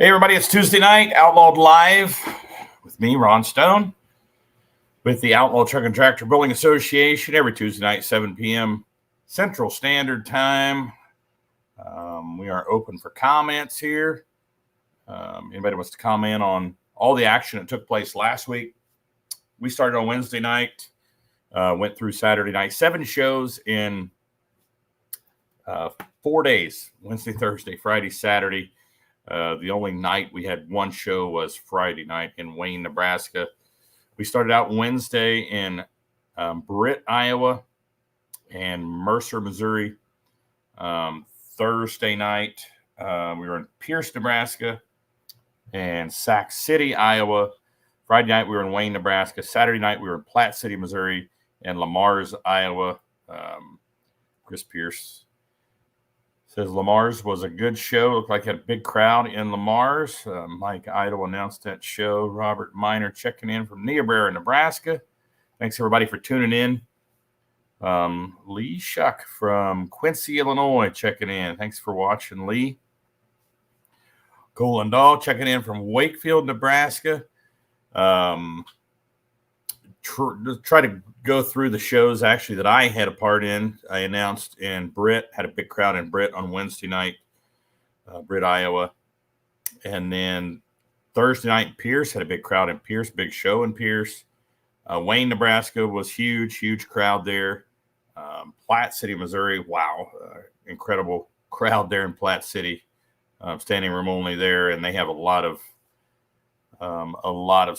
Hey, everybody, it's Tuesday night, Outlawed Live with me, Ron Stone, with the Outlaw Truck and Tractor Building Association every Tuesday night, 7 p.m. Central Standard Time. We are open for comments here. Anybody wants to comment on all the action that took place last week? We started on Wednesday night, went through Saturday night, 7 shows in 4 days, Wednesday, Thursday, Friday, Saturday. The only night we had one show was Friday night in Wayne, Nebraska. We started out Wednesday in Britt, Iowa, and Mercer, Missouri. Thursday night, we were in Pierce, Nebraska, and Sac City, Iowa. Friday night, we were in Wayne, Nebraska. Saturday night, we were in Platte City, Missouri, and Lamar's, Iowa. Chris Pierce says Lamar's was a good show. Looked like it had a big crowd in Lamar's. Mike Idle announced that show. Robert Miner checking in from Niobrara, Nebraska. Thanks, everybody, for tuning in. Lee Shuck from Quincy, Illinois, checking in. Thanks for watching, Lee. Cole Dahl checking in from Wakefield, Nebraska. Try to go through the shows actually that I had a part in. I announced in Britt, had a big crowd in Britt on Wednesday night, Britt, Iowa. And then Thursday night in Pierce, had a big crowd in Pierce, big show in Pierce. Wayne, Nebraska was huge crowd there. Platte City, Missouri, wow, incredible crowd there in Platte City. Standing room only there, and they have a lot of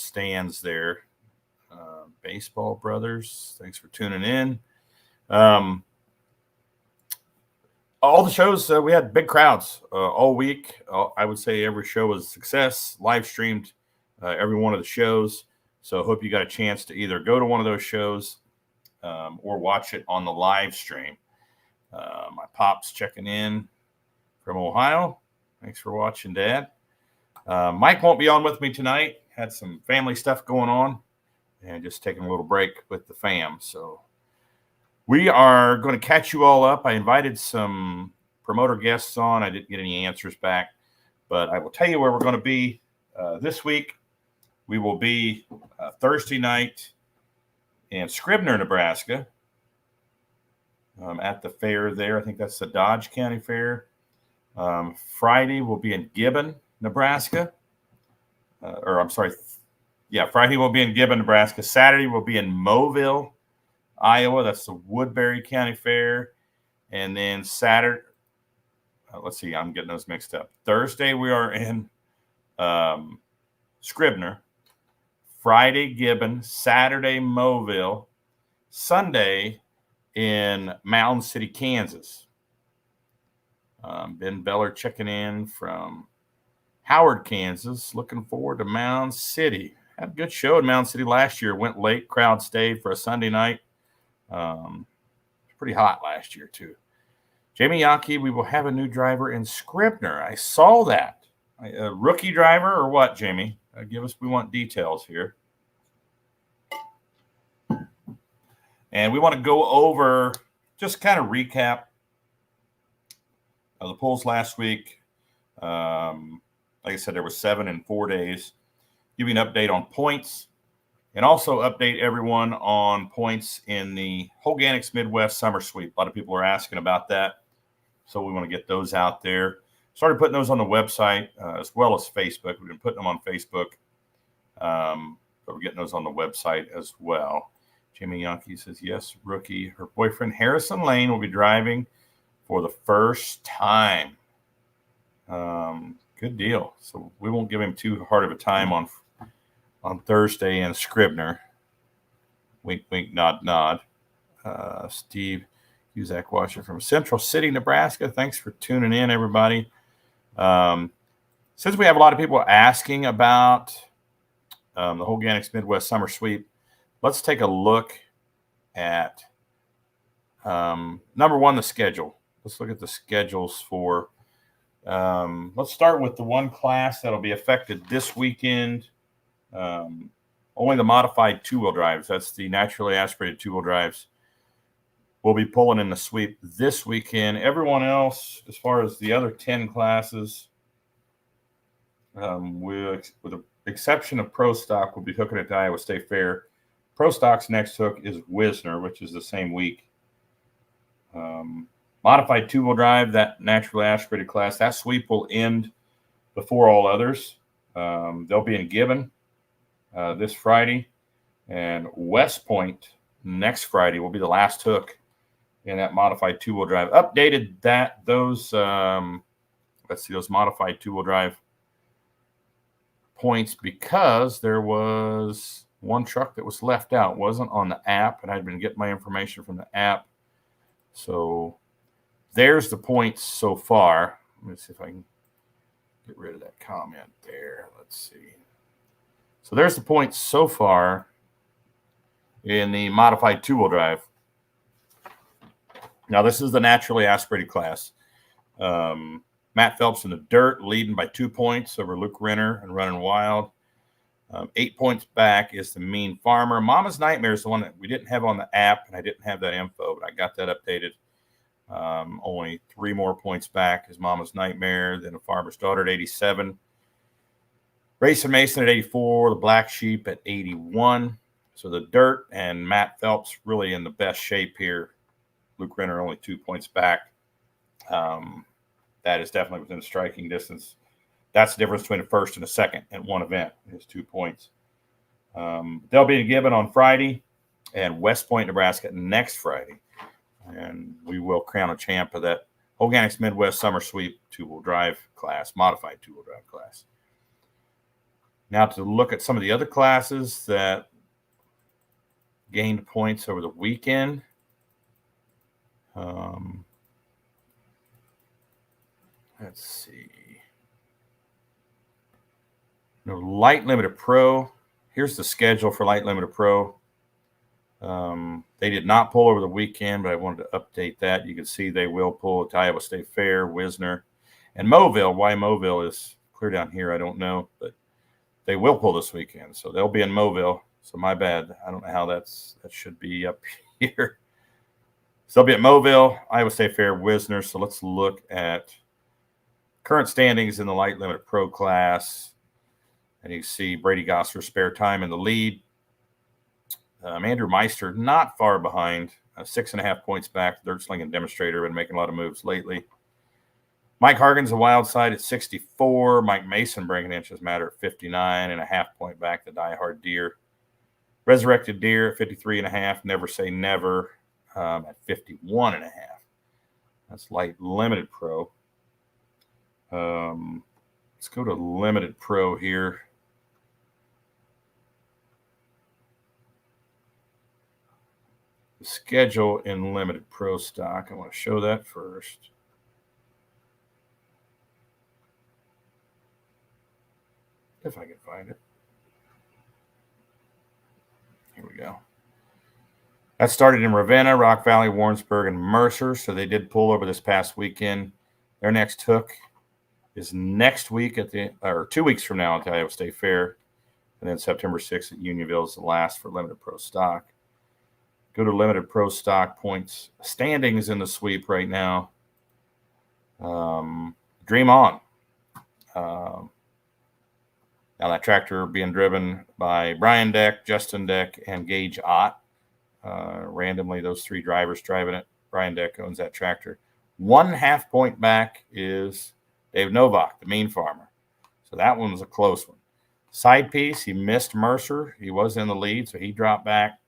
stands there. Baseball Brothers, thanks for tuning in. All the shows, we had big crowds all week. I would say every show was a success. Live streamed every one of the shows. So I hope you got a chance to either go to one of those shows or watch it on the live stream. My pop's checking in from Ohio. Thanks for watching, Dad. Mike won't be on with me tonight. Had some family stuff going on and just taking a little break with the fam. So we are going to catch you all up. I invited some promoter guests on. I didn't get any answers back, but I will tell you where we're going to be this week. We will be Thursday night in Scribner, Nebraska, at the fair there. I think that's the Dodge County Fair. Friday we'll be in Gibbon, Nebraska. Friday we'll be in Gibbon, Nebraska. Saturday we'll be in Moville, Iowa. That's the Woodbury County Fair. And then Saturday, let's see, I'm getting those mixed up. Thursday we are in Scribner. Friday, Gibbon. Saturday, Moville. Sunday in Mound City, Kansas. Ben Beller checking in from Howard, Kansas. Looking forward to Mound City. Had a good show in Mound City last year. Went late. Crowd stayed for a Sunday night. Pretty hot last year, too. Jamie Yankee, we will have a new driver in Scribner. I saw that. A rookie driver or what, Jamie? We want details here. And we want to go over, just kind of recap the polls last week. Like I said, there were 7 in 4 days. Give you an update on points and also update everyone on points in the Holganix Midwest Summer Sweep. A lot of people are asking about that, so we want to get those out there. Started putting those on the website as well as Facebook. We've been putting them on Facebook, but we're getting those on the website as well. Jimmy Yankee says, yes, rookie. Her boyfriend, Harrison Lane, will be driving for the first time. Good deal. So we won't give him too hard of a time on Thursday in Scribner. Wink, wink, nod, nod. Steve Cusack watching from Central City, Nebraska. Thanks for tuning in, everybody. Since we have a lot of people asking about the Holganix Midwest Summer Sweep, let's take a look at, number one, the schedule. Let's look at the schedules for, let's start with the one class that'll be affected this weekend. Only the modified two-wheel drives, that's the naturally aspirated two-wheel drives, will be pulling in the sweep this weekend. Everyone else, as far as the other 10 classes, with the exception of Pro Stock, we'll be hooking at the Iowa State Fair. Pro Stock's next hook is Wisner, which is the same week. Modified two-wheel drive, that naturally aspirated class, that sweep will end before all others. They'll be in Gibbon this Friday, and West Point next Friday will be the last hook in that modified two-wheel drive. Updated those those modified two-wheel drive points because there was one truck that was left out, wasn't on the app, and I'd been getting my information from the app. So there's the points so far. Let me see if I can get rid of that comment there. Let's see. So there's the points so far in the modified two-wheel drive. Now, this is the naturally aspirated class. Matt Phelps in the dirt, leading by 2 points over Luke Renner and Running Wild. 8 points back is the Mean Farmer. Mama's Nightmare is the one that we didn't have on the app, and I didn't have that info, but I got that updated. Only 3 more points back is Mama's Nightmare, then a Farmer's Daughter at 87. Racing Mason at 84, the Black Sheep at 81. So the dirt and Matt Phelps really in the best shape here. Luke Renner only 2 points back. That is definitely within striking distance. That's the difference between a first and a second in one event, is 2 points. They'll be given on Friday and West Point, Nebraska next Friday. And we will crown a champ of that Holganix Midwest Summer Sweep two-wheel drive class, modified two-wheel drive class. Now to look at some of the other classes that gained points over the weekend. Let's see. No, Light Limited Pro. Here's the schedule for Light Limited Pro. They did not pull over the weekend, but I wanted to update that. You can see they will pull at Iowa State Fair, Wisner, and Mobile. Why Mobile is clear down here, I don't know, but they will pull this weekend. So they'll be in Mobile. So my bad. I don't know how that should be up here. So they'll be at Mobile, Iowa State Fair, Wisner. So let's look at current standings in the Light Limited Pro class. And you see Brady Gosser, Spare Time in the lead. Andrew Meister not far behind, 6.5 points back. Dirt Slinging Demonstrator, been making a lot of moves lately. Mike Hargan's a wild side at 64. Mike Mason Breaking Inches Matter at 59.5 point back. The Die Hard Deer. Resurrected Deer at 53.5. Never Say Never at 51.5. That's Light Limited Pro. Let's go to Limited Pro here. The schedule in Limited Pro stock. I want to show that first. If I can find it. Here we go. That started in Ravenna, Rock Valley, Warrensburg, and Mercer. So they did pull over this past weekend. Their next hook is next week or 2 weeks from now at the Iowa State Fair. And then September 6th at Unionville is the last for Limited Pro stock. Go to Limited Pro stock points. Standings in the sweep right now. Dream On. Now that tractor being driven by Brian Deck, Justin Deck, and Gage Ott. Randomly, those 3 drivers driving it. Brian Deck owns that tractor. 1.5 point back is Dave Novak, the Mean Farmer. So that one was a close one. Side piece, he missed Mercer. He was in the lead, so he dropped back.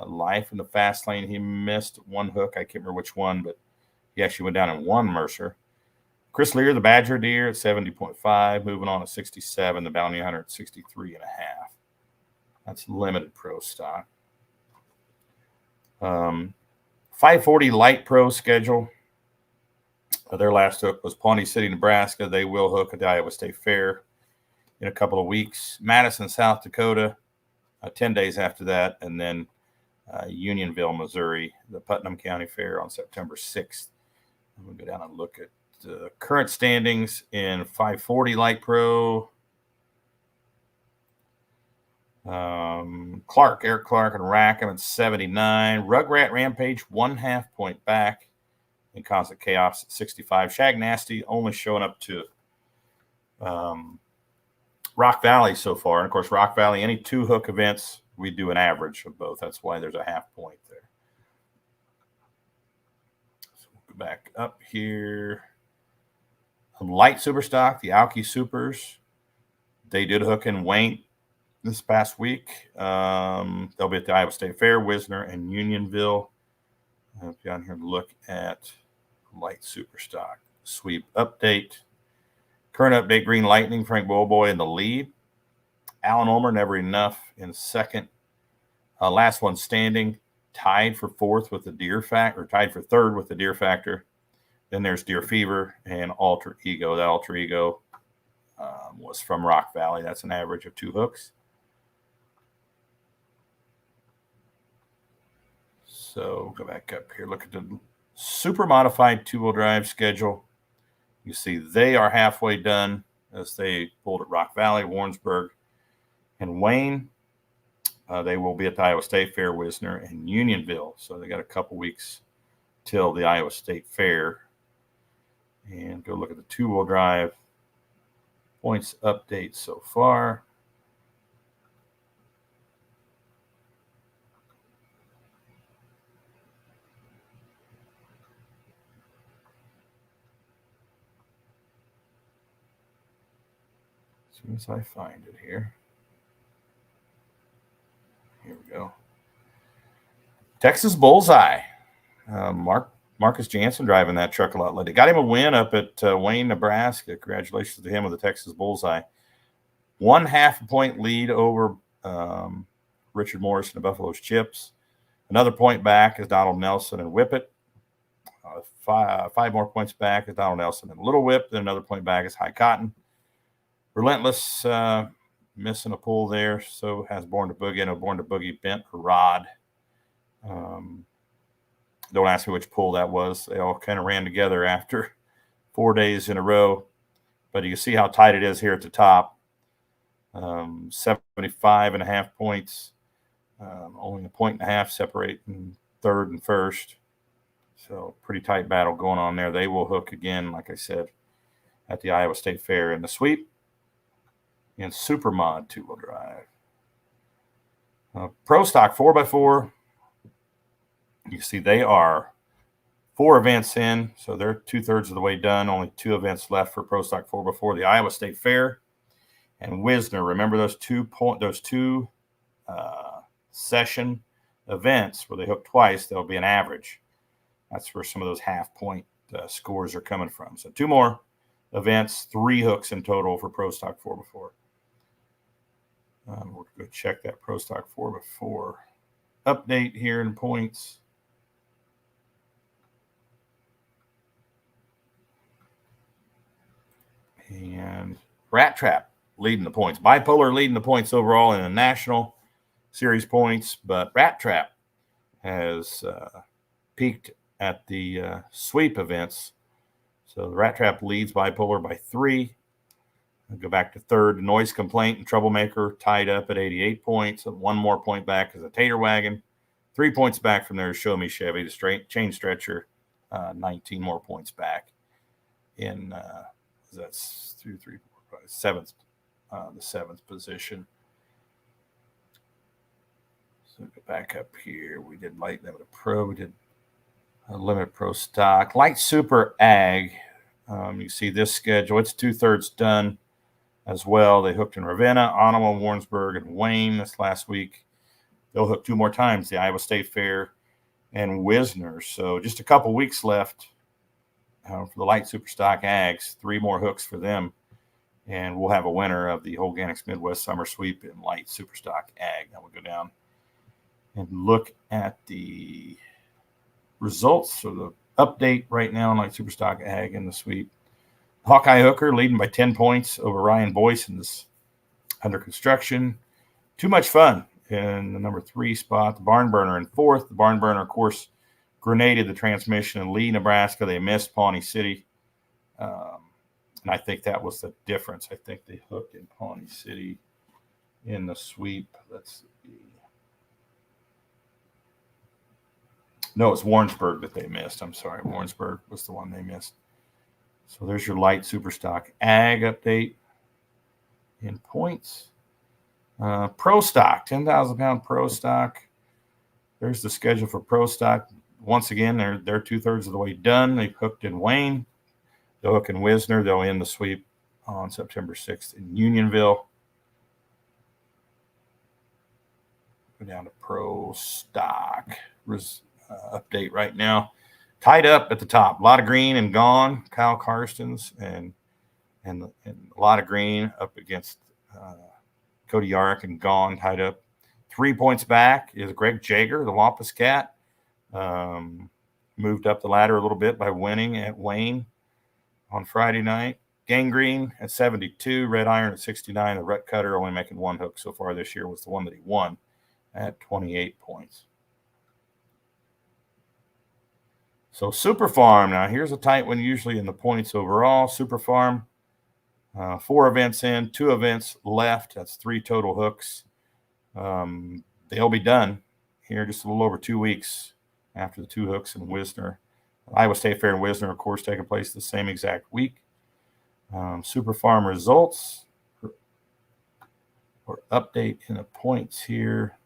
Life in the fast lane, he missed one hook. I can't remember which one, but he actually went down and won Mercer. Chris Lear, the Badger Deer at 70.5. Moving on at 67. The Bounty Hunter at 63.5. That's Limited Pro stock. 540 Light Pro schedule. Their last hook was Pawnee City, Nebraska. They will hook at the Iowa State Fair in a couple of weeks. Madison, South Dakota, 10 days after that. And then Unionville, Missouri, the Putnam County Fair on September 6th. I'm going to go down and look at the current standings in 540 Light Pro. Eric Clark and Rackham at 79. Rugrat Rampage, 1.5 point back. And Constant Chaos at 65. Shag Nasty only showing up to Rock Valley so far. And of course, Rock Valley, any 2 hook events, we do an average of both. That's why there's a half point there. So we'll go back up here. Light Superstock, the Alki Supers, they did hook in Wayne this past week. They'll be at the Iowa State Fair, Wisner, and Unionville. I'll be on here to look at Light Superstock sweep update. Current update: Green Lightning, Frank Bowboy in the lead. Alan Ulmer, Never Enough in second. Last one standing, tied for fourth with the Deer Factor, or tied for third with the Deer Factor. Then there's Deer Fever and Alter Ego. That Alter Ego was from Rock Valley. That's an average of 2 hooks. So go back up here. Look at the super modified 2-wheel drive schedule. You see they are halfway done as they pulled at Rock Valley, Warrensburg, and Wayne. They will be at the Iowa State Fair, Wisner, and Unionville. So they got a couple weeks till the Iowa State Fair. And go look at the 2-wheel drive points update so far. As soon as I find it here. Here we go. Texas Bullseye. Marcus Jansen driving that truck a lot later. Got him a win up at Wayne, Nebraska. Congratulations to him with the Texas Bullseye. 1/2 point lead over Richard Morrison of Buffalo's Chips. Another point back is Donald Nelson and Whippet. 5 more points back is Donald Nelson and Little Whip. Then another point back is High Cotton. Relentless missing a pull there. So has Born to Boogie. I know Born to Boogie bent a rod. Don't ask me which pull that was. They all kind of ran together after 4 days in a row. But you can see how tight it is here at the top. 75.5 points. Only 1.5 separating third and first. So pretty tight battle going on there. They will hook again, like I said, at the Iowa State Fair in the sweep. And Super Mod 2-wheel drive. Pro Stock 4x4. You see they are 4 events in, so they're 2/3 of the way done. Only 2 events left for Pro Stock 4x4. The Iowa State Fair and Wisner. Remember those two session events where they hook twice. There'll be an average. That's where some of those half-point scores are coming from. So 2 more events, 3 hooks in total for Pro Stock 4x4. We'll go check that Pro Stock 4x4 update here in points. And Rat Trap leading the points. Bipolar leading the points overall in the national series points, but Rat Trap has peaked at the sweep events. So the Rat Trap leads Bipolar by 3. I'll go back to third. Noise Complaint and Troublemaker tied up at 88 points. 1 more point back is a Tater Wagon. 3 points back from there is Show Me Chevy. The Chain Stretcher, 19 more points back in that's 2, 3, 4, 5, 7th, the 7th position. So go back up here. We did Light Limited Pro. We did Limited Pro Stock. Light Super Ag. You see this schedule. It's 2/3 done as well. They hooked in Ravenna, Ottawa, Warrensburg, and Wayne this last week. They'll hook 2 more times, the Iowa State Fair and Wisner. So just a couple weeks left for the Light Super Stock Ags. 3 more hooks for them. And we'll have a winner of the Holganix Midwest Summer Sweep in Light Super Stock Ag. Now we'll go down and look at the results. So the update right now on Light Super Stock Ag in the sweep. Hawkeye Hooker leading by 10 points over Ryan Boyce in this under construction. Too Much Fun in the number 3 spot. The Barn Burner in 4th. The Barn Burner, of course, grenaded the transmission in Lee, Nebraska. They missed Pawnee City. And I think that was the difference. I think they hooked in Pawnee City in the sweep. Let's see. No, it's Warrensburg that they missed. I'm sorry. Warrensburg was the one they missed. So there's your Light Super Stock Ag update. in points. Pro stock, 10,000 pound pro stock. There's the schedule for pro stock. Once again, they're 2/3 of the way done. They've hooked in Wayne. They'll hook in Wisner. They'll end the sweep on September 6th in Unionville. Go down to pro stock. Update right now. Tied up at the top. A lot of green and gone. Kyle Karstens and a lot of green up against Cody Yarrick and gone, tied up. 3 points back is Greg Jager, the Wampus Cat. Moved up the ladder a little bit by winning at Wayne on Friday night. Gangrene at 72, Red Iron at 69. The Rut Cutter only making one hook so far this year was the one that he won at 28 points. So Super Farm, now here's a tight one usually in the points overall. Super Farm, 4 events in, 2 events left. That's 3 total hooks. They'll be done here just a little over 2 weeks after the 2 hooks in Wisner. Iowa State Fair and Wisner, of course, taking place the same exact week. Super Farm results or update in the points here.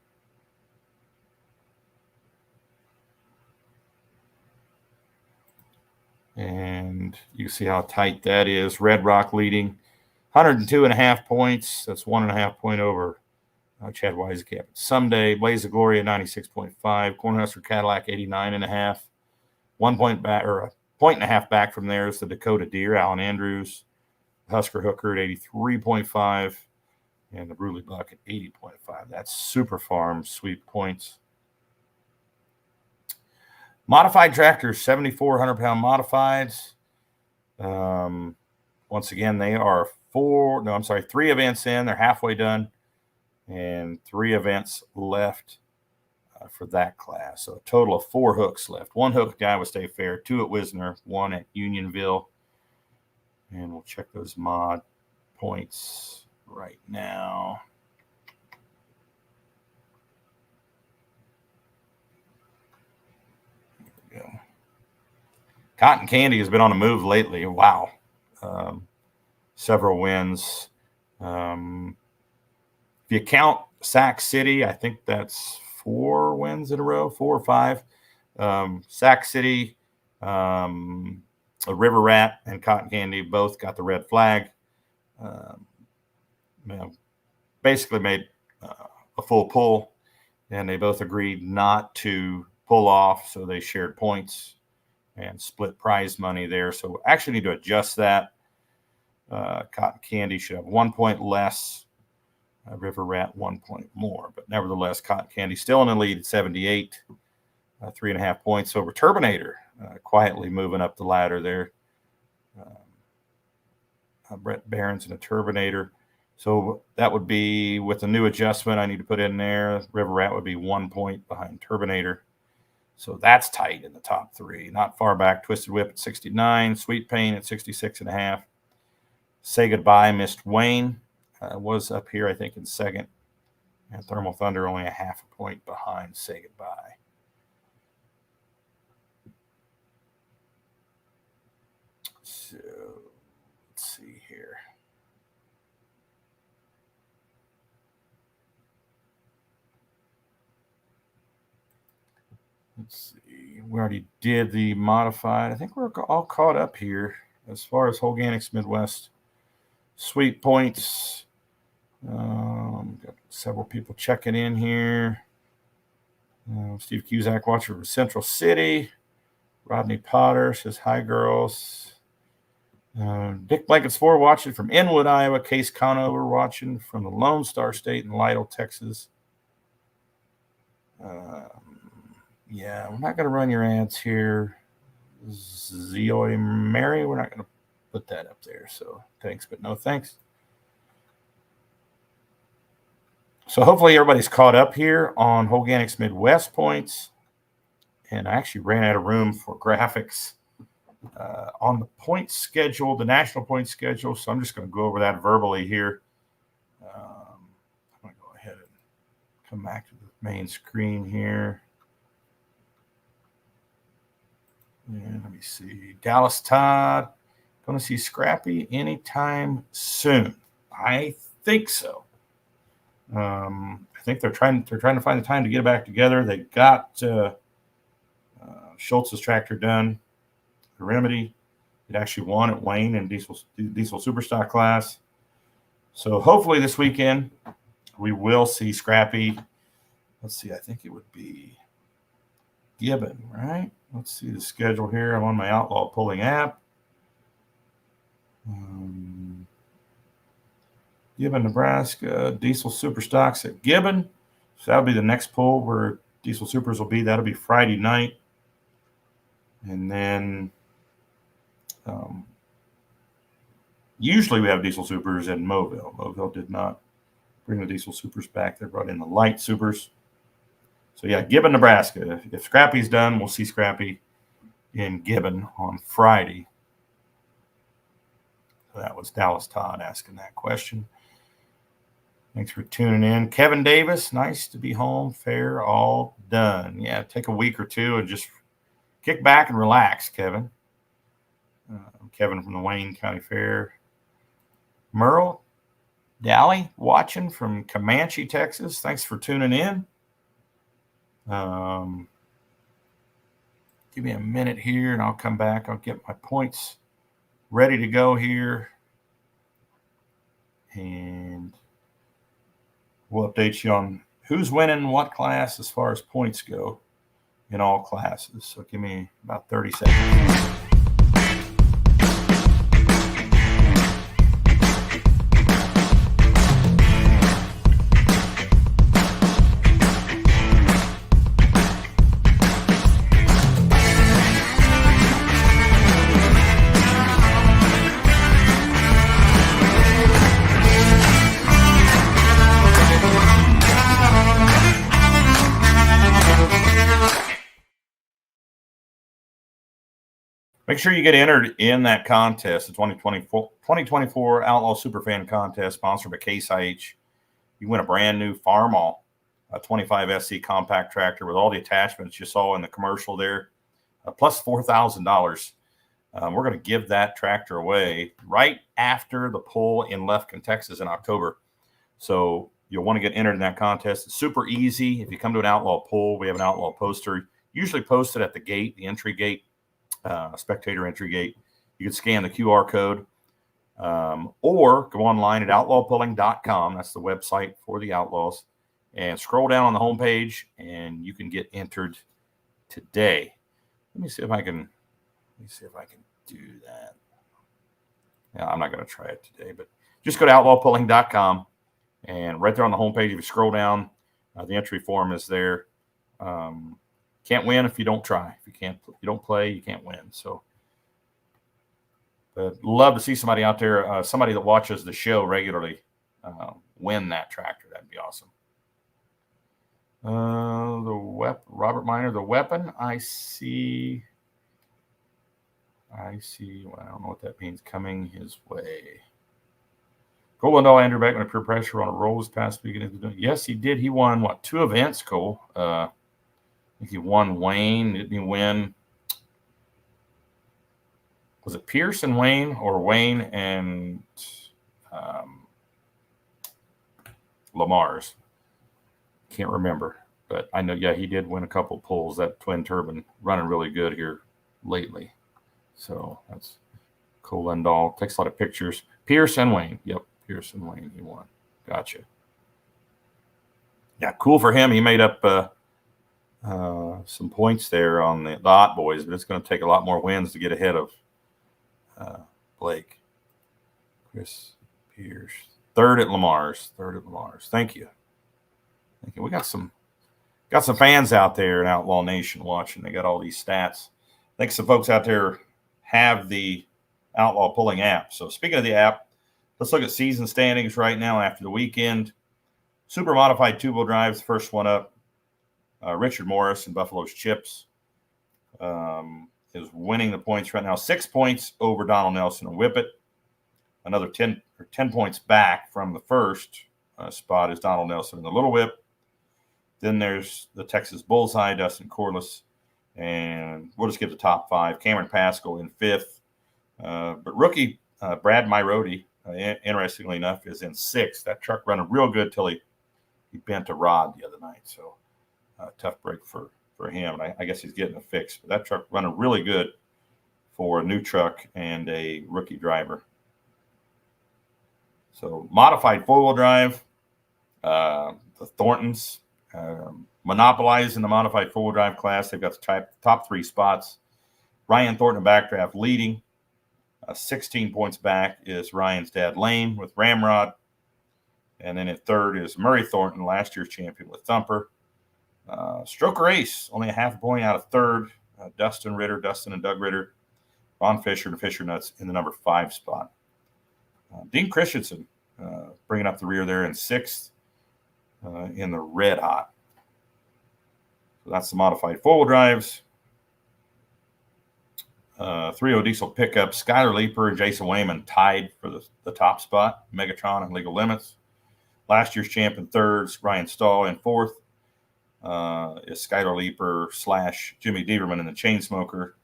And you see how tight that is. Red Rock leading 102.5 points. That's 1.5 point over Chad Weiskamp. Someday, Blaze of Glory at 96.5. Cornhusker Cadillac 89.5. 1 point back, or a 1.5 back from there is the Dakota Deer, Alan Andrews. Husker Hooker at 83.5. And the Bruley Buck at 80.5. That's Super Farm sweep points. Modified tractors, 7,400 pound modifieds. Once again, they are 3 events in. They're halfway done. And 3 events left for that class. So a total of 4 hooks left. 1 hook at Iowa State Fair, 2 at Wisner, 1 at Unionville. And we'll check those mod points right now. There we go. Cotton Candy has been on a move lately. Wow. Several wins. If you count Sac City, I think that's 4 wins in a row, 4 or 5. Sac City, River Rat, and Cotton Candy both got the red flag. Basically made a full pull, and they both agreed not to pull off, so they shared points and split prize money there. So actually need to adjust that. Cotton Candy should have 1 point less. River Rat 1 point more, but nevertheless, Cotton Candy still in the lead at 78, 3.5 points over Turbinator, quietly moving up the ladder there. Brett Barons and a Turbinator. So that would be, with the new adjustment I need to put in there, River Rat would be 1 point behind Turbinator. So that's tight in the top 3. Not far back, Twisted Whip at 69, Sweet Pain at 66.5. Say Goodbye missed Wayne. Was up here, I think, in second. And Thermal Thunder only a 0.5 point behind Say Goodbye. So let's see here. Let's see. We already did the modified. I think we're all caught up here as far as Holganix Midwest Sweep points. Got several people checking in here. Steve Cusack watching from Central City. Rodney Potter says, hi, girls. Dick Blankets 4 watching from Inwood, Iowa. Case Conover watching from the Lone Star State in Lytle, Texas. Yeah, we're not going to run your ads here. Zioy Mary, we're not going to put that up there. So thanks, but no thanks. So hopefully everybody's caught up here on Holganix Midwest points. And I actually ran out of room for graphics on the point schedule, the national point schedule. So I'm just going to go over that verbally here. I'm going to go ahead and come back to the main screen here. And let me see. Dallas Todd, going to see Scrappy anytime soon. I think so. I think they're trying to find the time to get it back together. They got Schultz's tractor done. The Remedy, it actually won at Wayne in diesel superstock class. So hopefully this weekend we will see Scrappy. Let's see, I think it would be Gibbon, right? Let's see the schedule here. I'm on my Outlaw pulling app. Gibbon, Nebraska, diesel super stocks at Gibbon. So that'll be the next pull where diesel supers will be. That'll be Friday night. And then usually we have diesel supers in Mobile. Mobile did not bring the diesel supers back. They brought in the light supers. So yeah, Gibbon, Nebraska. If Scrappy's done, we'll see Scrappy in Gibbon on Friday. So that was Dallas Todd asking that question. Thanks for tuning in. Kevin Davis, nice to be home. Fair, all done. Yeah, take a week or two and just kick back and relax, Kevin. Kevin from the Wayne County Fair. Merle Dally watching from Comanche, Texas. Thanks for tuning in. Give me a minute here and I'll come back. I'll get my points ready to go here. And we'll update you on who's winning what class as far as points go in all classes. So give me about 30 seconds. Make sure you get entered in that contest, the 2024 Outlaw Superfan Contest, sponsored by Case IH. You win a brand new Farmall, a 25 SC compact tractor with all the attachments you saw in the commercial there, plus $4,000. We're going to give that tractor away right after the pull in Lufkin, Texas in October. So you'll want to get entered in that contest. It's super easy. If you come to an Outlaw pull, we have an Outlaw poster, usually posted at the gate, the entry gate. Spectator entry gate. You can scan the QR code or go online at outlawpulling.com. That's the website for the Outlaws. And scroll down on the homepage and you can get entered today. Let me see if I can do that. Yeah, I'm not going to try it today, but just go to outlawpulling.com and right there on the homepage, if you scroll down, the entry form is there. Can't win if you don't try. If you don't play, you can't win. So, but love to see somebody out there, somebody that watches the show regularly, win that tractor. That'd be awesome. Robert Miner, the weapon. I see. Well, I don't know what that means. Coming his way. Cole Andrew Beckman, a pure pressure on a roll this past weekend. Yes, he did. He won 2 events, Cole. I think he won Wayne. Didn't he win? Was it Pierce and Wayne or Wayne and Lamar's? Can't remember. But I know, yeah, he did win a couple pulls. That twin turbine running really good here lately. So that's Cole Lindahl. Takes a lot of pictures. Pierce and Wayne. Yep, Pierce and Wayne. He won. Gotcha. Yeah, cool for him. He made up some points there on the Hot Boys, but it's going to take a lot more wins to get ahead of Blake. Chris Pierce. Third at Lamar's. Thank you. We got some fans out there in Outlaw Nation watching. They got all these stats. I think some folks out there have the Outlaw Pulling app. So speaking of the app, let's look at season standings right now after the weekend. Super modified two-wheel drives, first one up. Richard Morris and Buffalo's Chips is winning the points right now. 6 points over Donald Nelson and Whippet. Another 10 points back from the first spot is Donald Nelson and the Little Whip. Then there's the Texas Bullseye, Dustin Corliss. And we'll just get the top 5. Cameron Pascal in 5th. But rookie Brad Myrodi interestingly enough, is in sixth. That truck running real good till he bent a rod the other night. So tough break for him. And I guess he's getting it fixed. But that truck running really good for a new truck and a rookie driver. So modified four-wheel drive, the Thorntons monopolizing the modified four-wheel drive class. They've got the top three spots. Ryan Thornton in backdraft leading. 16 points back is Ryan's dad Lane with Ramrod. And then at third is Murray Thornton, last year's champion with Thumper. Stroker Ace, only a half a point out of third. Dustin and Doug Ritter, Ron Fisher and Fisher Nuts in the number 5 spot. Dean Christensen bringing up the rear there in sixth in the red hot. So that's the modified four-wheel drives. 3.0 diesel pickup. Skylar Leeper and Jason Wayman tied for the top spot. Megatron and Legal Limits. Last year's champion third, Ryan Stahl in fourth. Is Skylar Leeper / Jimmy Deaverman in the Chain Smoker.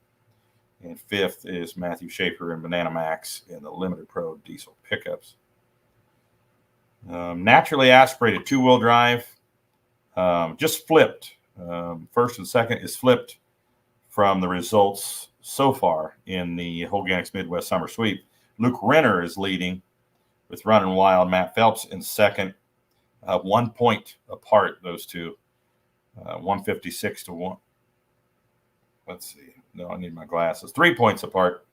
And fifth is Matthew Schaefer and Banana Max in the Limited Pro diesel pickups. Naturally aspirated two-wheel drive. Just flipped. First and second is flipped from the results so far in the Holganix Midwest Summer Sweep. Luke Renner is leading with Running Wild. Matt Phelps in second. 1 point apart, those two. 156 to 1. Let's see. No, I need my glasses. 3 points apart.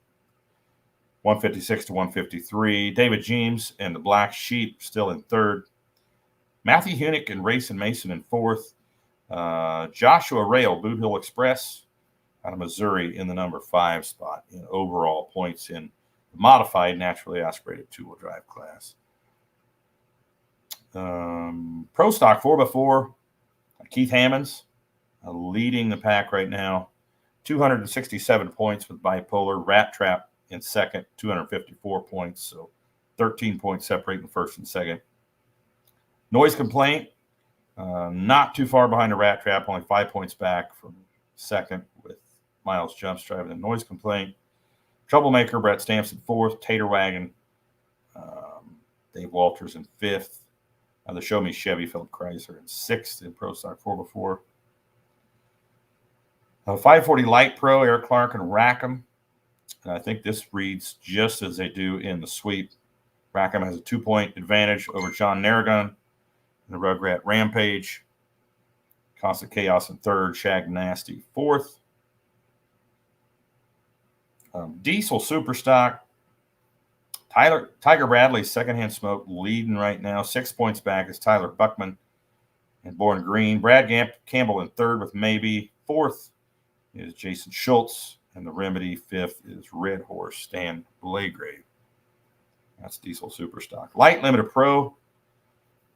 156 to 153. David James and the Black Sheep still in third. Matthew Hunick and Rayson Mason in fourth. Joshua Rail, Boot Hill Express out of Missouri in the number 5 spot in overall points in the modified naturally aspirated two-wheel drive class. Pro Stock 4x4, Keith Hammonds leading the pack right now. 267 points with Bipolar. Rat Trap in second, 254 points. So 13 points separating first and second. Noise Complaint, not too far behind the Rat Trap, only 5 points back from second with Miles Jumps driving the Noise Complaint. Troublemaker, Brett Stamps in fourth. Tater Wagon, Dave Walters in fifth. The Show Me Chevy, Philip Chrysler in sixth in Pro Stock 4x4. 540 Light Pro, Eric Clark and Rackham. And I think this reads just as they do in the sweep. Rackham has a 2-point advantage over John Narragon in the Rugrat Rampage. Constant Chaos in third. Shag Nasty fourth. Diesel Superstock. Tiger Bradley, Secondhand Smoke, leading right now. 6 points back is Tyler Buckman and Born Green. Brad Campbell in third with Maybe. Fourth is Jason Schultz. And the Remedy. Fifth is Red Horse, Stan Blagrave. That's Diesel Superstock. Light Limited Pro,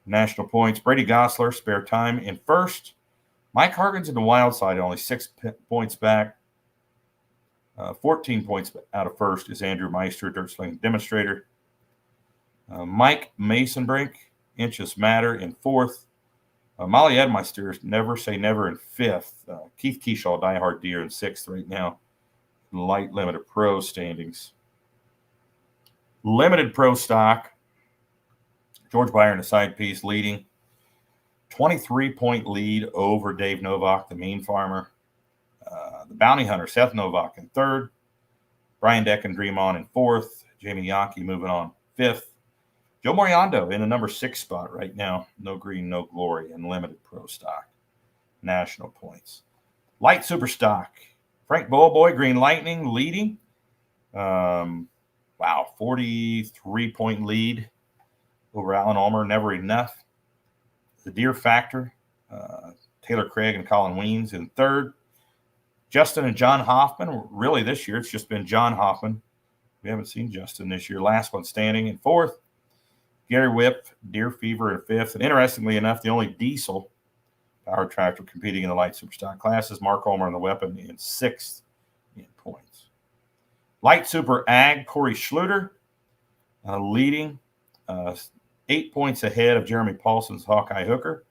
national points. Brady Gosler, Spare Time in first. Mike Hargens in the wild side, only 6 points back. 14 points out of first is Andrew Meister, Dirt Sling Demonstrator. Mike Masonbrink, Inches Matter in fourth. Molly Edmeister, Never Say Never in fifth. Keith Keyshaw, Die Hard Deer in sixth right now. Light Limited Pro standings. Limited Pro Stock. George Byron, the side piece, leading. 23-point lead over Dave Novak, the Mean Farmer. The Bounty Hunter, Seth Novak in third. Brian Deck and Dream On in fourth. Jamie Yankee moving on fifth. Joe Moriando in the number 6 spot right now. No Green, No Glory in Limited Pro Stock. National points. Light Super Stock. Frank Bowboy, Green Lightning leading. 43-point lead over Alan Ulmer. Never Enough. The Deer Factor. Taylor Craig and Colin Weens in third. Justin and John Hoffman. Really, this year, it's just been John Hoffman. We haven't seen Justin this year. Last one standing in fourth. Gary Whip, Deer Fever in fifth. And interestingly enough, the only diesel power tractor competing in the light superstock class is Mark Ulmer and the Weapon in sixth in points. Light Super Ag, Corey Schluter leading 8 points ahead of Jeremy Paulson's Hawkeye Hooker.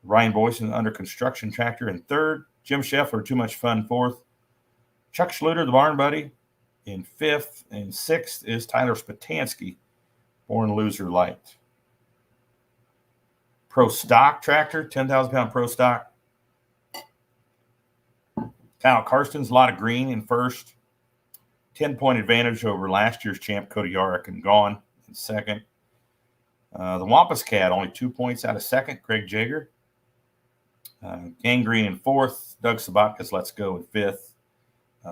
Ryan Boyson, Under Construction Tractor in third. Jim Scheffler, Too Much Fun fourth. Chuck Schluter, the Barn Buddy, in 5th. And 6th is Tyler Spatansky, Born Loser Light. Pro Stock tractor, 10,000 pound Pro Stock. Kyle Karsten's a lot of green in 1st. 10-point advantage over last year's champ Cody Yarrick and Gone in 2nd. The Wampus Cat, only 2 points out of 2nd, Craig Jager. Gangrene in 4th. Doug Sabatka's Let's Go in 5th.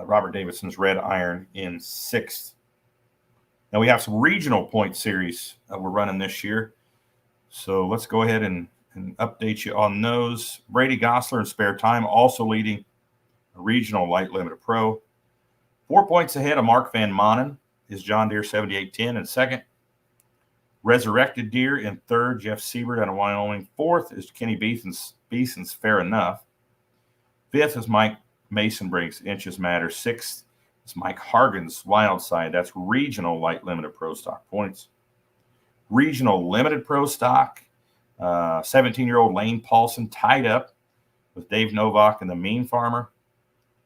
Robert Davidson's Red Iron in 6th. Now we have some regional point series we're running this year. So let's go ahead and update you on those. Brady Gosler in Spare Time also leading a regional light limited pro. 4 points ahead of Mark Van Manen is John Deere 7810 in 2nd. Resurrected Deer in 3rd, Jeff Siebert out of Wyoming. 4th is Kenny Beeson's Fair Enough. 5th is Mike Mason Briggs, Inches Matter. 6th is Mike Hargan's Wild Side. That's regional light limited pro stock points. Regional limited pro stock, 17-year-old Lane Paulson tied up with Dave Novak and the Mean Farmer.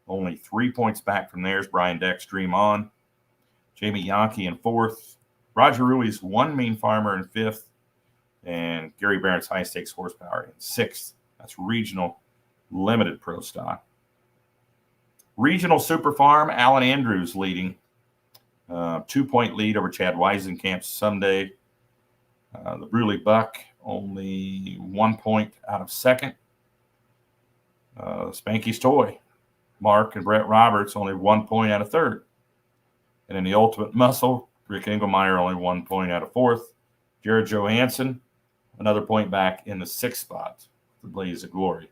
Only 3 points back from theirs. Brian Deck's Dream On. Jamie Yankee in 4th. Roger Rui's One Mean Farmer in 5th. And Gary Barrett's High Stakes Horsepower in 6th. That's regional limited pro stock. Regional Super Farm, Alan Andrews leading. 2-point lead over Chad Weisenkamp's Someday. The Bruley Buck, only 1 point out of 2nd. Spanky's Toy, Mark and Brett Roberts, only 1 point out of 3rd. And in the Ultimate Muscle, Rick Engelmeyer, only 1 point out of 4th. Jared Johansson, another point back in the 6th spot, the Blaze of Glory.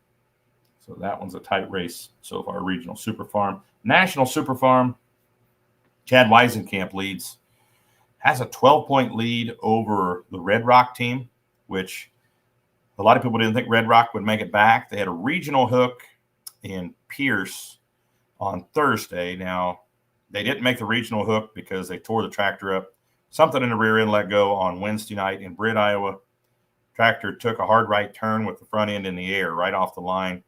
So that one's a tight race so far, regional Super Farm. National Super Farm, Chad Weisenkamp leads. Has a 12-point lead over the Red Rock team, which a lot of people didn't think Red Rock would make it back. They had a regional hook in Pierce on Thursday. Now, they didn't make the regional hook because they tore the tractor up. Something in the rear end let go on Wednesday night in Britt, Iowa. Tractor took a hard right turn with the front end in the air right off the line,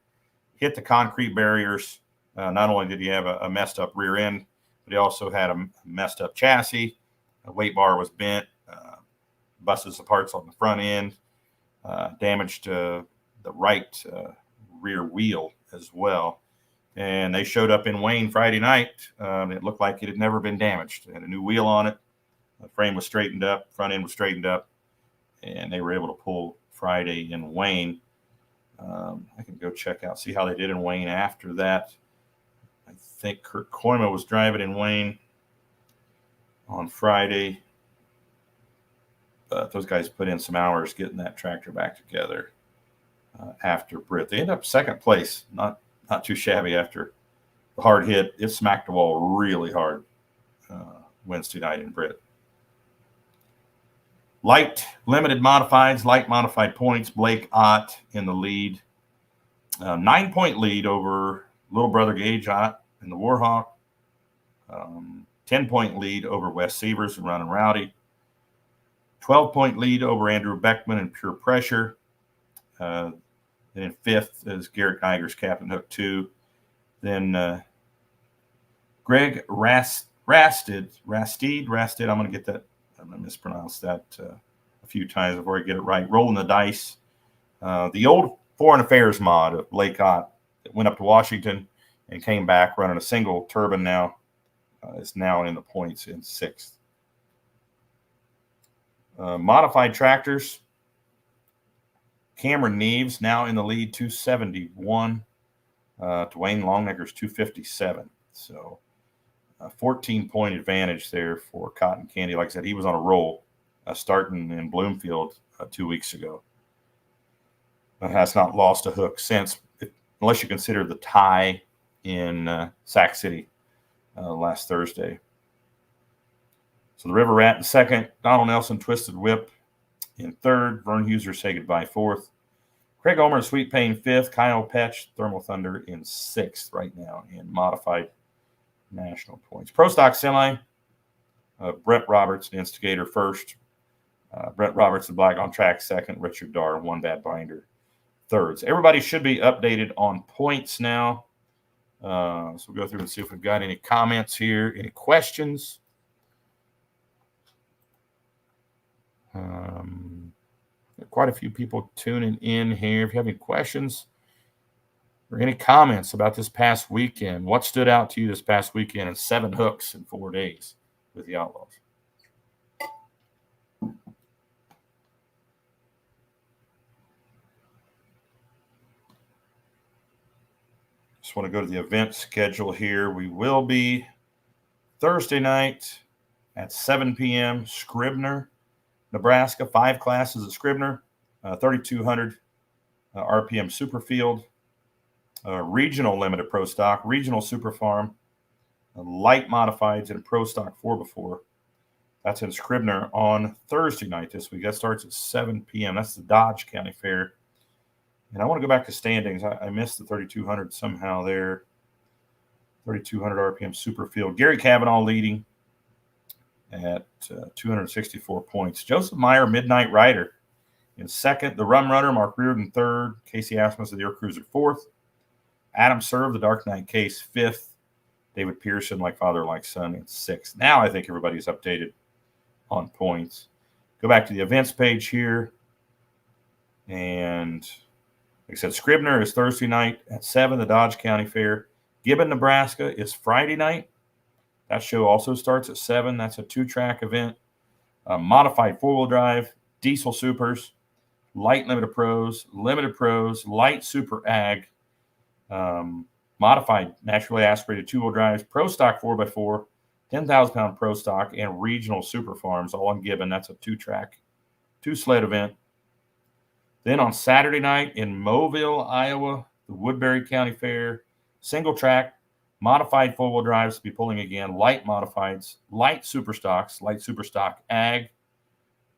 hit the concrete barriers. Not only did he have a messed up rear end, but he also had a messed up chassis. A weight bar was bent, busted some parts on the front end, damaged the right rear wheel as well. And they showed up in Wayne Friday night. It looked like it had never been damaged. It had a new wheel on it. The frame was straightened up, front end was straightened up, and they were able to pull Friday in Wayne. I can go check out, see how they did in Wayne after that. I think Kurt Koima was driving in Wayne on Friday. But those guys put in some hours getting that tractor back together after Britt. They ended up 2nd place, not too shabby after the hard hit. It smacked the wall really hard Wednesday night in Britt. Light limited modifieds, light modified points. Blake Ott in the lead. 9-point lead over little brother Gage Ott in the Warhawk. 10-point lead over Wes Sievers and Running Rowdy. 12-point lead over Andrew Beckman and Pure Pressure. And in 5th is Garrett Geiger's Captain Hook 2. Then Greg Rastid. I'm going to get that. I'm going to mispronounce that a few times before I get it right. Rolling the Dice. The old Foreign Affairs mod of Blake Ott that went up to Washington and came back running a single turbine now. Is now in the points in 6th. Modified tractors. Cameron Neves now in the lead, 271. Dwayne Longnecker's 257. So a 14-point advantage there for Cotton Candy. Like I said, he was on a roll starting in Bloomfield 2 weeks ago. Has not lost a hook since, unless you consider the tie in Sac City last Thursday. So the River Rat in 2nd. Donald Nelson, Twisted Whip in 3rd. Vern Huser, Say Goodbye, 4th. Craig Omer, Sweet Pain, 5th. Kyle Petch, Thermal Thunder in 6th right now in modified national points. Pro Stock Semi, Brett Roberts, the Instigator, 1st. Brett Roberts, the Black on Track, 2nd. Richard Darr, One Bad Binder, 3rd. So everybody should be updated on points now. So we'll go through and see if we've got any comments here, any questions. Quite a few people tuning in here. If you have any questions or any comments about this past weekend, what stood out to you this past weekend in 7 hooks in 4 days with the Outlaws? Just want to go to the event schedule here. We will be Thursday night at 7 p.m. Scribner, Nebraska. 5 classes at Scribner, 3,200 RPM Superfield, regional limited pro stock, regional super farm, light modifieds, and pro stock 4x4. That's in Scribner on Thursday night this week. That starts at 7 p.m. That's the Dodge County Fair. And I want to go back to standings. I missed the 3,200 somehow there. 3,200 RPM Superfield. Gary Kavanaugh leading at 264 points. Joseph Meyer, Midnight Rider, in second. The Rum Runner, Mark Reardon, third. Casey Asmus of the Air Cruiser, fourth. Adam Serve, the Dark Knight Case, fifth. David Pearson, Like Father, Like Son, in sixth. Now I think everybody's updated on points. Go back to the events page here. And like I said, Scribner is Thursday night at 7, the Dodge County Fair. Gibbon, Nebraska is Friday night. That show also starts at 7. That's a 2-track event. Modified 4-wheel drive, diesel supers, light limited pros, light super ag, modified naturally aspirated 2-wheel drives, pro stock 4x4, 10,000-pound pro stock, and regional super farms, all in Gibbon. That's a 2-track, 2-sled event. Then on Saturday night in Mobile, Iowa, the Woodbury County Fair, single track, modified 4-wheel drives to be pulling again, light modifieds, light super stock ag,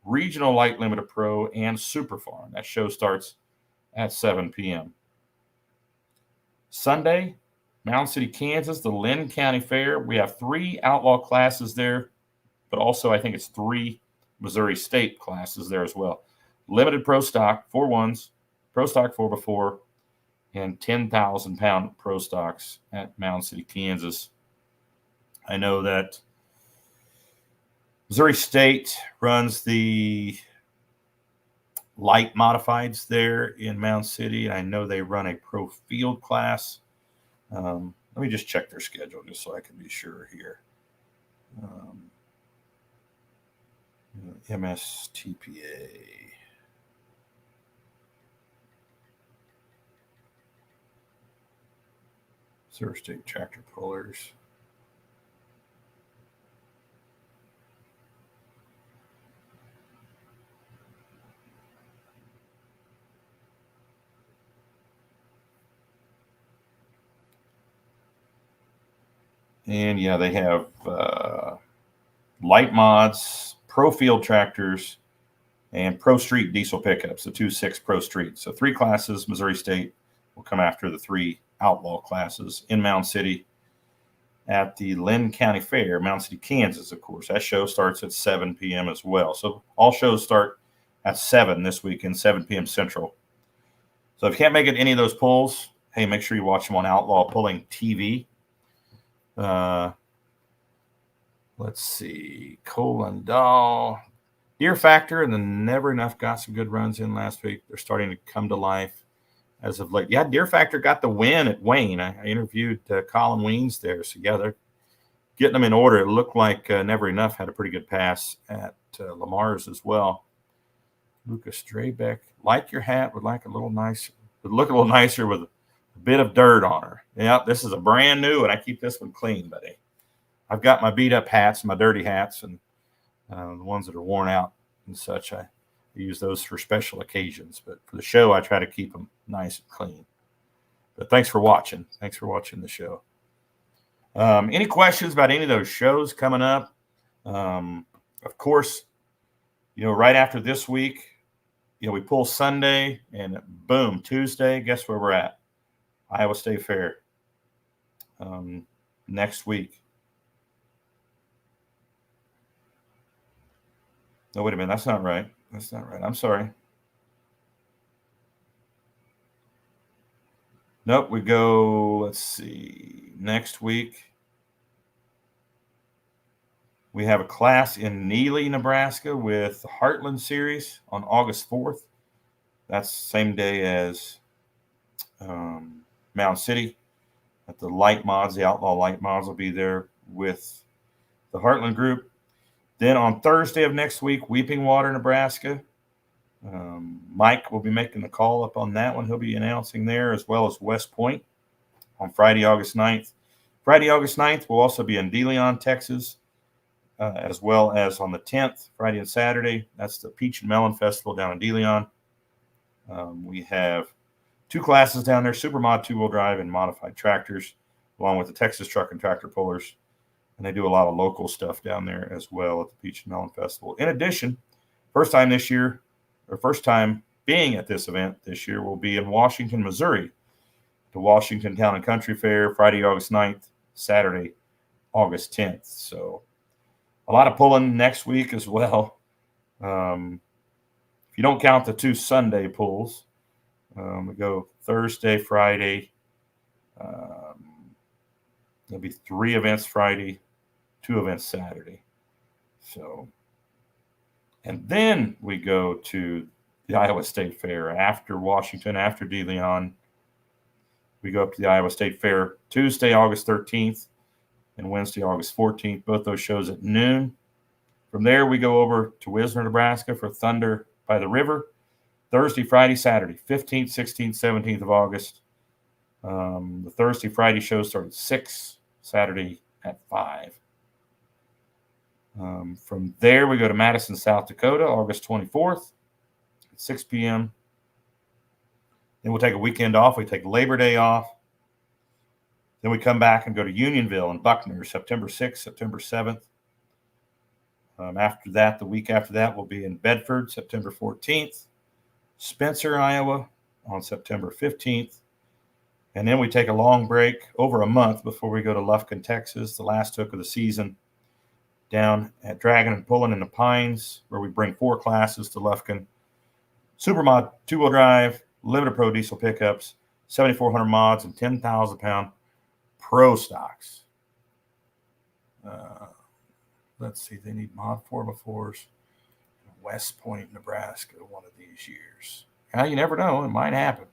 regional light limited pro, and super farm. That show starts at 7 p.m. Sunday, Mound City, Kansas, the Lynn County Fair. We have 3 outlaw classes there, but also I think it's 3 Missouri State classes there as well. Limited pro stock, 4-1s, pro stock 4x4, and 10,000-pound pro stocks at Mound City, Kansas. I know that Missouri State runs the light modifieds there in Mound City. I know they run a pro field class. Let me just check their schedule just so I can be sure here. MSTPA. Missouri State tractor pullers. And yeah, they have light mods, pro field tractors, and pro street diesel pickups, the 2.6 pro street. So 3 classes. Missouri State will come after the 3 outlaw classes in Mound City at the Lynn County Fair, Mound City, Kansas, of course. That show starts at 7 p.m. as well. So all shows start at 7 this weekend, 7 p.m. Central. So if you can't make it to any of those polls, hey, make sure you watch them on Outlaw Pulling TV. Let's see. Colin Dahl. Deer Factor and the Never Enough got some good runs in last week. They're starting to come to life as of late. Yeah, Deer Factor got the win at Wayne. I interviewed Colin Weens there. So, yeah, they're getting them in order. It looked like Never Enough had a pretty good pass at Lamar's as well. Lucas Drabeck, like your hat, would like a little nicer. Would look a little nicer with a bit of dirt on her. Yeah, this is a brand new, and I keep this one clean, buddy. I've got my beat-up hats, my dirty hats, and the ones that are worn out and such. I use those for special occasions. But for the show, I try to keep them nice and clean. But thanks for watching. Thanks for watching the show. Any questions about any of those shows coming up? Of course, right after this week, we pull Sunday, and boom, Tuesday, guess where we're at? Iowa State Fair next week. No, wait a minute. That's not right. That's not right. I'm sorry. Nope, we go, let's see, next week. We have a class in Neely, Nebraska with the Heartland Series on August 4th. That's the same day as Mound City. At the Light Mods, the Outlaw Light Mods will be there with the Heartland group. Then on Thursday of next week, Weeping Water, Nebraska. Mike will be making the call up on that one. He'll be announcing there, as well as West Point on Friday, August 9th. Friday, August 9th, we'll also be in DeLeon, Texas, as well as on the 10th, Friday and Saturday. That's the Peach and Melon Festival down in DeLeon. We have 2 classes down there, Supermod 2-wheel drive and modified tractors, along with the Texas Truck and Tractor Pullers. And they do a lot of local stuff down there as well at the Peach and Melon Festival. In addition, first time being at this event this year will be in Washington, Missouri, the Washington Town and Country Fair, Friday, August 9th, Saturday, August 10th. So a lot of pulling next week as well. If you don't count the 2 Sunday pulls, we go Thursday, Friday. There'll be 3 events Friday, 2 events Saturday. So, and then we go to the Iowa State Fair after Washington, after DeLeon. We go up to the Iowa State Fair Tuesday, August 13th, and Wednesday, August 14th. Both those shows at noon. From there, we go over to Wisner, Nebraska for Thunder by the River. Thursday, Friday, Saturday, 15th, 16th, 17th of August. The Thursday, Friday shows start at 6, Saturday at 5. From there, we go to Madison, South Dakota, August 24th at 6 p.m. Then we'll take a weekend off. We take Labor Day off. Then we come back and go to Unionville and Buckner, September 6th, September 7th. After that, the week after that, we'll be in Bedford, September 14th. Spencer, Iowa, on September 15th. And then we take a long break, over a month, before we go to Lufkin, Texas, the last hook of the season, down at Dragon and Pulling in the Pines, where we bring 4 classes to Lufkin. Supermod 2-wheel drive, limited pro diesel pickups, 7,400 mods, and 10,000-pound pro stocks. Let's see, they need mod 4x4s. West Point, Nebraska, one of these years. Well, you never know. It might happen.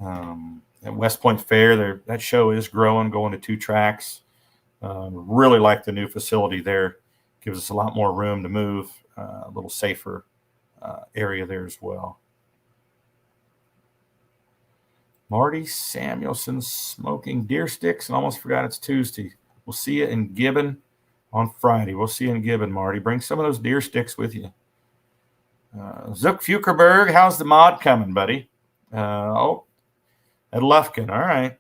At West Point Fair, that show is growing, going to 2 tracks. Really like the new facility there. Gives us a lot more room to move, a little safer area there as well. Marty Samuelson smoking deer sticks, and almost forgot it's Tuesday. We'll see you in Gibbon on Friday. We'll see you in Gibbon, Marty. Bring some of those deer sticks with you. Zook Fukerberg, how's the mod coming, buddy? At Lufkin. All right.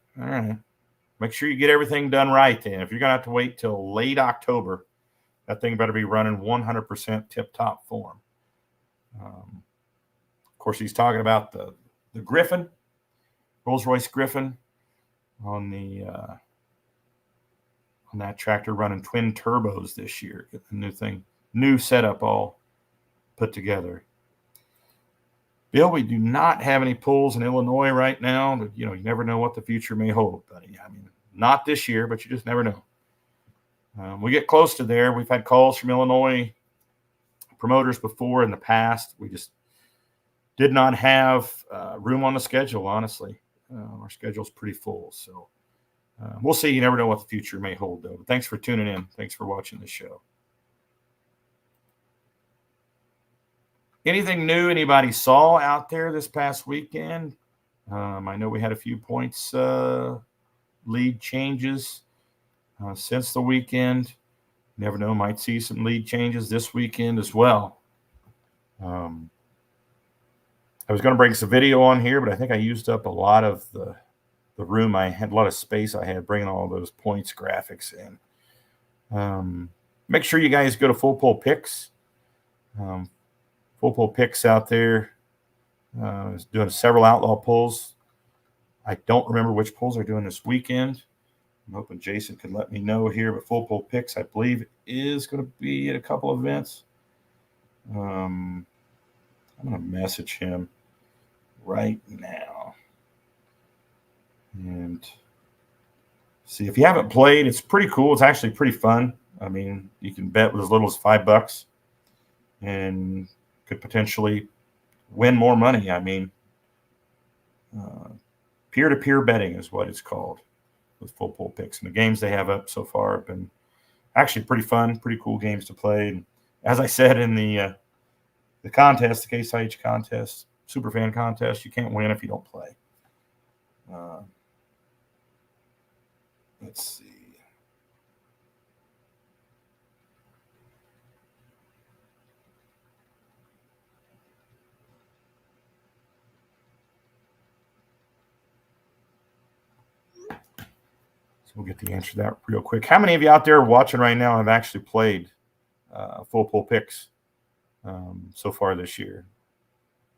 Make sure you get everything done right then. If you're going to have to wait till late October, that thing better be running 100% tip-top form. Of course, he's talking about the Griffin, Rolls-Royce Griffin on that tractor running twin turbos this year. Get the new thing, new setup all put together. Bill, we do not have any pulls in Illinois right now. But, you never know what the future may hold, buddy. I mean, not this year, but you just never know. We get close to there. We've had calls from Illinois promoters before in the past. We just did not have room on the schedule, honestly. Our schedule's pretty full. So we'll see. You never know what the future may hold, though. But thanks for tuning in. Thanks for watching the show. Anything new anybody saw out there this past weekend? I know we had a few points lead changes since the weekend. Never know, might see some lead changes this weekend as well. I was going to bring some video on here, but I think I used up a lot of the room. I had a lot of space I had bringing all those points graphics in. Make sure you guys go to Full Pull Picks. Full Pull Picks out there is doing several outlaw pulls. I don't remember which pulls they're doing this weekend. I'm hoping Jason can let me know here, but Full Pull Picks, I believe, is going to be at a couple of events. I'm going to message him right now. And see, if you haven't played, it's pretty cool. It's actually pretty fun. I mean, you can bet with as little as $5 and could potentially win more money. I mean, peer-to-peer betting is what it's called with full pull picks. And the games they have up so far have been actually pretty fun, pretty cool games to play. And as I said in the contest, the Case IH contest, Superfan contest, you can't win if you don't play. Let's see. So we'll get the answer to that real quick. How many of you out there watching right now have actually played full pull picks so far this year?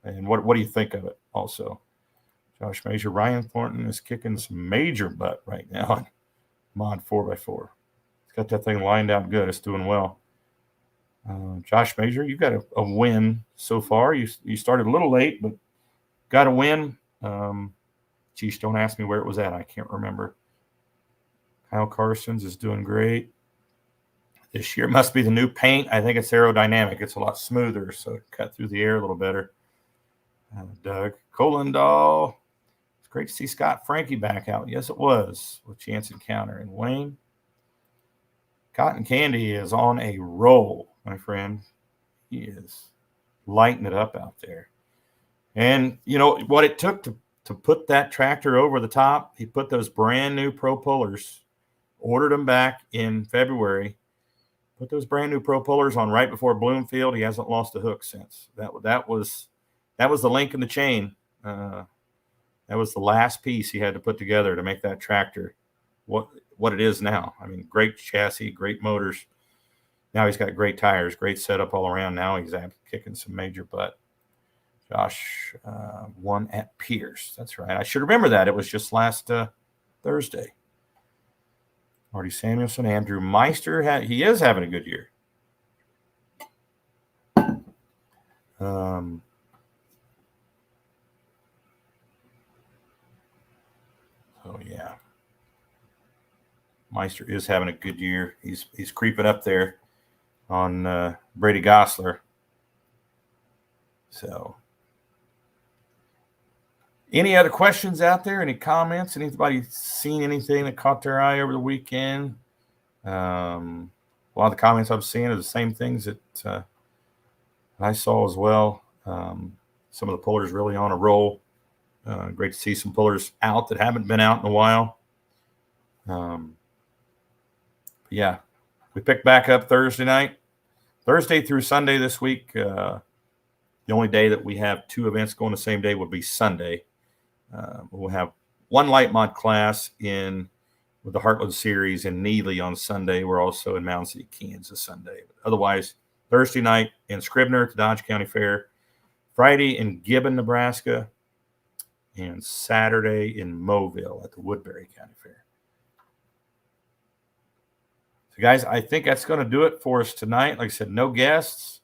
And what do you think of it also? Josh Major, Ryan Thornton is kicking some major butt right now on Mod 4x4. He's got that thing lined out good. It's doing well. Josh Major, you got a win so far. You started a little late, but got a win. Geez, don't ask me where it was at. I can't remember. Kyle Carson's is doing great. This year must be the new paint. I think it's aerodynamic. It's a lot smoother, so it cut through the air a little better. Doug Colendahl. It's great to see Scott Frankie back out. Yes, it was with Chance Encounter. And Wayne. Cotton Candy is on a roll, my friend. He is lighting it up out there. And you know what it took to put that tractor over the top? He put those brand new Pro Pullers, ordered them back in February, put those brand new Pro Pullers on right before Bloomfield. He hasn't lost a hook since. That was the link in the chain. That was the last piece he had to put together to make that tractor what it is now. I mean, great chassis, great motors. Now he's got great tires, great setup all around. Now he's kicking some major butt. Josh won at Pierce. That's right. I should remember that. It was just last Thursday. Marty Samuelson, Andrew Meister. He is having a good year. So yeah, Meister is having a good year. He's creeping up there on Brady Gosler. So, any other questions out there? Any comments? Anybody seen anything that caught their eye over the weekend? A lot of the comments I've seen are the same things that I saw as well. Some of the pullers really on a roll. Great to see some pullers out that haven't been out in a while. Yeah, we picked back up Thursday night. Thursday through Sunday this week. The only day that we have two events going the same day would be Sunday. We'll have one light mod class with the Heartland Series in Neely on Sunday. We're also in Mound City, Kansas Sunday. But otherwise, Thursday night in Scribner at the Dodge County Fair. Friday in Gibbon, Nebraska. And Saturday in Mobile at the Woodbury County Fair. So, guys, I think that's going to do it for us tonight. Like I said, no guests.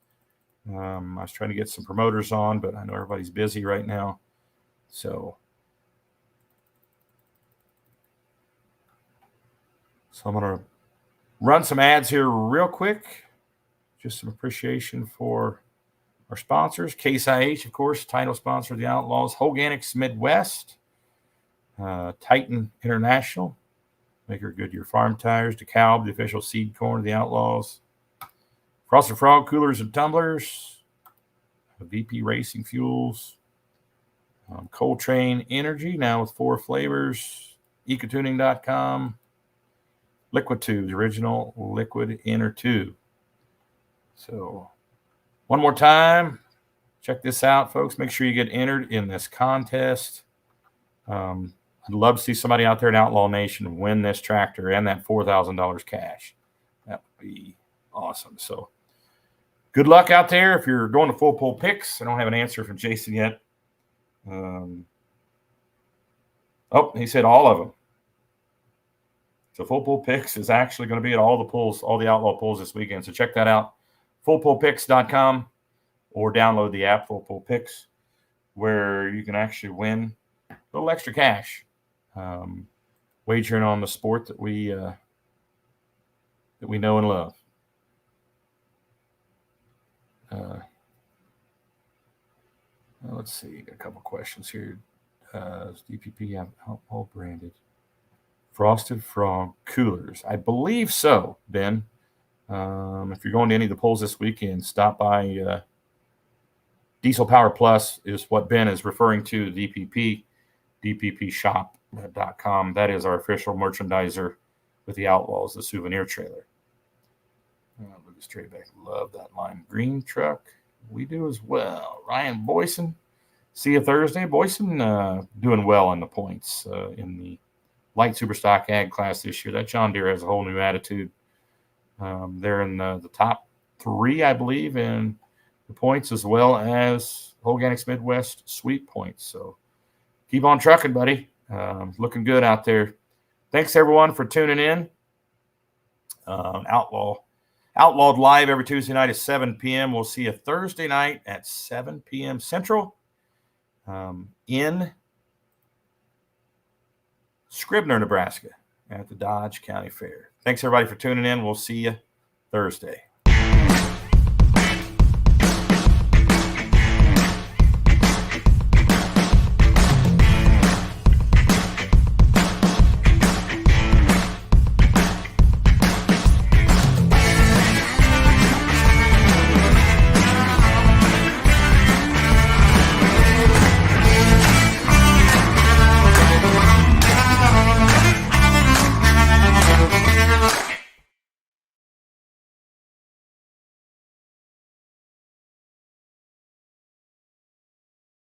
I was trying to get some promoters on, but I know everybody's busy right now. So I'm going to run some ads here real quick. Just some appreciation for our sponsors. Case IH, of course, title sponsor of the Outlaws. Holganix Midwest. Titan International. Maker of Goodyear Farm Tires. DeKalb, the official seed corn of the Outlaws. Frosted Frog Coolers and Tumblers. VP Racing Fuels. Coltrane Energy, now with 4 flavors. Ecotuning.com. Liquid Tubes, original liquid inner tube. So, one more time, check this out, folks. Make sure you get entered in this contest. I'd love to see somebody out there in Outlaw Nation win this tractor and that $4,000 cash. That would be awesome. So, good luck out there if you're going to full pull picks. I don't have an answer from Jason yet. He said all of them. So full pull picks is actually going to be at all the pulls, all the Outlaw pulls this weekend. So check that out, fullpullpicks.com, or download the app Full Pull Picks, where you can actually win a little extra cash wagering on the sport that we know and love. Let's see, a couple questions here. Does DPP have alcohol branded Frosted Frog coolers? I believe so, Ben. If you're going to any of the polls this weekend, stop by Diesel Power Plus is what Ben is referring to, DPP, dppshop.com. That is our official merchandiser with the Outlaws, the souvenir trailer. Look straight back. Love that lime green truck. We do as well. Ryan Boyson, see you Thursday. Boyson doing well in the points in the light superstock ag class this year. That John Deere has a whole new attitude. They're in the top 3, I believe, in the points, as well as Holganix Midwest Sweep points. So keep on trucking, buddy. Looking good out there. Thanks, everyone, for tuning in. Outlawed live every Tuesday night at 7 p.m. We'll see you Thursday night at 7 p.m. Central in Scribner, Nebraska at the Dodge County Fair. Thanks, everybody, for tuning in. We'll see you Thursday.